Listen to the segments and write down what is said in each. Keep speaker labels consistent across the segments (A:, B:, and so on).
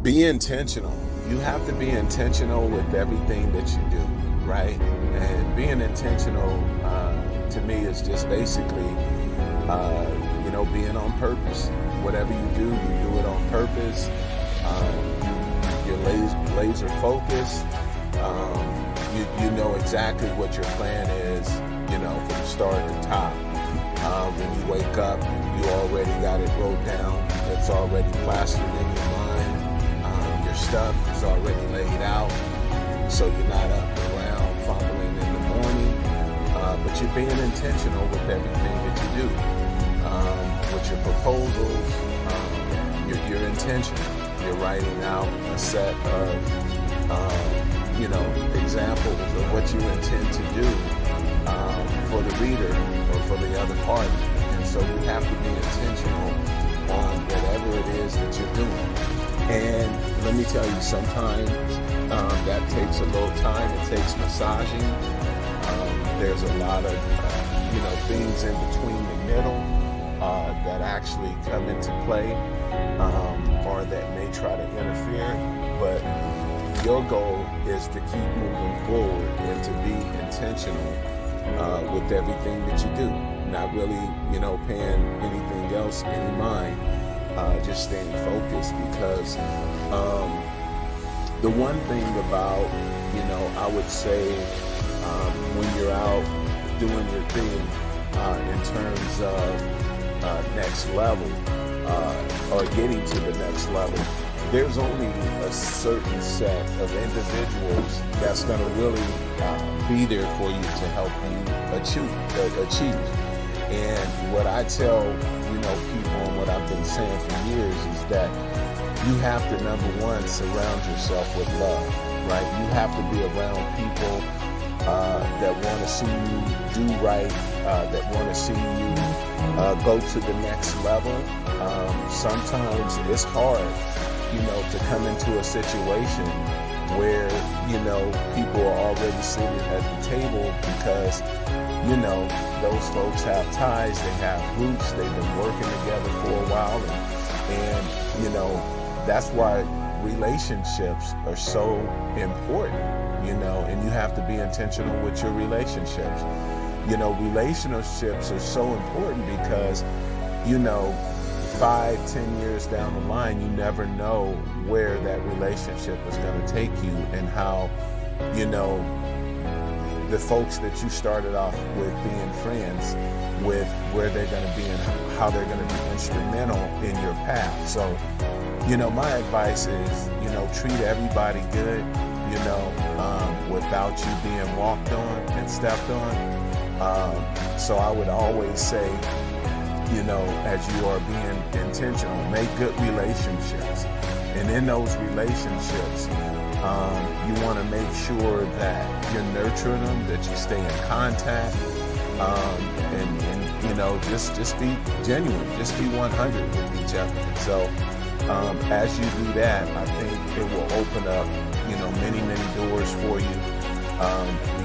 A: Be intentional. You have to be intentional with everything that you do, right? And being intentional to me is just basically, being on purpose. Whatever you do it on purpose. You're laser focused. You know exactly what your plan is, from the start to top. When you wake up, you already got it wrote down. It's already plastered in your mind. Your stuff is already laid out, so you're not up around fumbling in the morning. But you're being intentional with everything that you do. With your proposals, you're intentional. You're writing out a set of examples of what you intend to do for the reader or for the other party. And so you have to be intentional on whatever it is that you're doing. And let me tell you, sometimes that takes a little time. It takes massaging. There's a lot of things in between the middle that actually come into play or that may try to interfere. But your goal is to keep moving forward and to be intentional with everything that you do. Not really, paying anything else any mind. Just staying focused, because the one thing about, I would say when you're out doing your thing in terms of next level or getting to the next level, there's only a certain set of individuals that's going to really be there for you to help you achieve. And what I tell people, and what I've been saying for years, is that you have to, number one, surround yourself with love, right? You have to be around people that want to see you do right, that want to see you go to the next level. Sometimes it's hard, to come into a situation where, people are already sitting at the table because, those folks have ties, they have roots, they've been working together for a while. And that's why relationships are so important, and you have to be intentional with your relationships. Relationships are so important because, 5-10 years down the line, you never know where that relationship is going to take you, and how, the folks that you started off with being friends with, where they're going to be and how they're going to be instrumental in your path. So, my advice is, treat everybody good, without you being walked on and stepped on. So I would always say, as you are being intentional, make good relationships. And in those relationships, you want to make sure that you're nurturing them, that you stay in contact, and just be genuine, just be 100 with each other. And so as you do that, I think it will open up, many doors for you,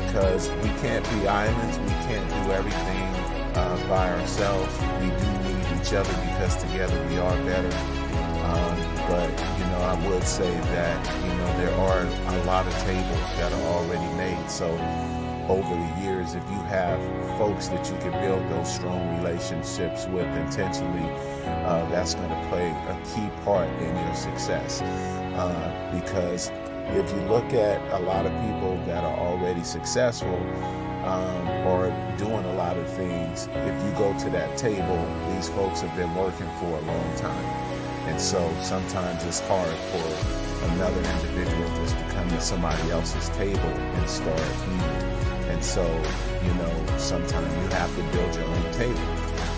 A: because we can't be islands, we can't do everything by ourselves. We do need each other, because together we are better. But I would say that there are a lot of tables that are already made. So over the years, if you have folks that you can build those strong relationships with intentionally, that's going to play a key part in your success. Because if you look at a lot of people that are already successful, or doing a lot of things, if you go to that table, these folks have been working for a long time. And so sometimes it's hard for another individual just to come to somebody else's table and start eating. And so, sometimes you have to build your own table.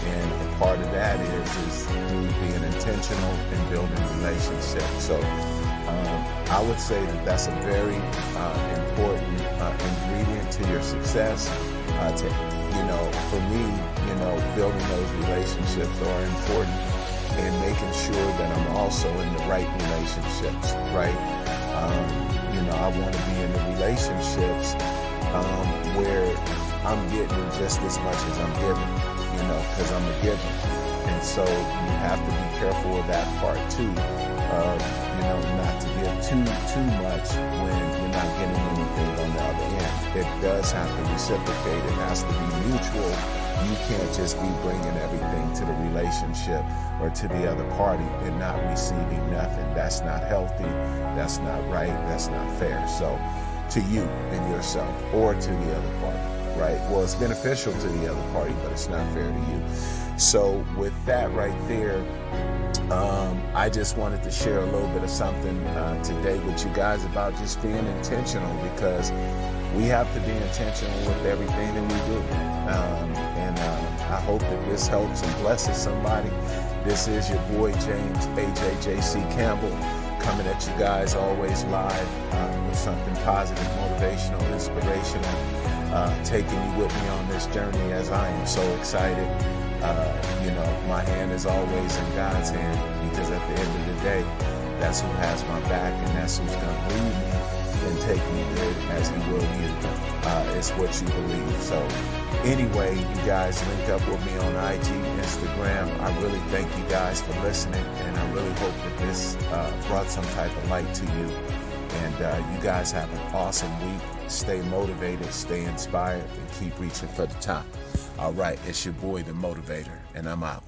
A: And a part of that is through being intentional and building relationships. So I would say that that's a very important ingredient to your success. For me, building those relationships are important, and making sure that I'm also in the right relationships, right? I want to be in the relationships where I'm getting just as much as I'm giving, because I'm a giver. And so you have to be careful of that part too, not too much when you're not getting anything on the other end. It does have to reciprocate. It has to be mutual. You can't just be bringing everything to the relationship or to the other party and not receiving nothing. That's not healthy. That's not right. That's not fair. So to you and yourself, or to the other party, right? Well, it's beneficial to the other party, but it's not fair to you. So with that right there, I just wanted to share a little bit of something today with you guys about just being intentional, because we have to be intentional with everything that we do. I hope that this helps and blesses somebody. This is your boy James AJJC Campbell, coming at you guys always live with something positive, motivational, inspirational, taking you with me on this journey as I am so excited. My hand is always in God's hand, because at the end of the day, that's who has my back, and that's who's going to lead me and take me there as he will you. It's what you believe. So anyway, you guys link up with me on IG, Instagram. I really thank you guys for listening, and I really hope that this brought some type of light to you. And you guys have an awesome week. Stay motivated, stay inspired, and keep reaching for the top. All right, it's your boy, the Motivator, and I'm out.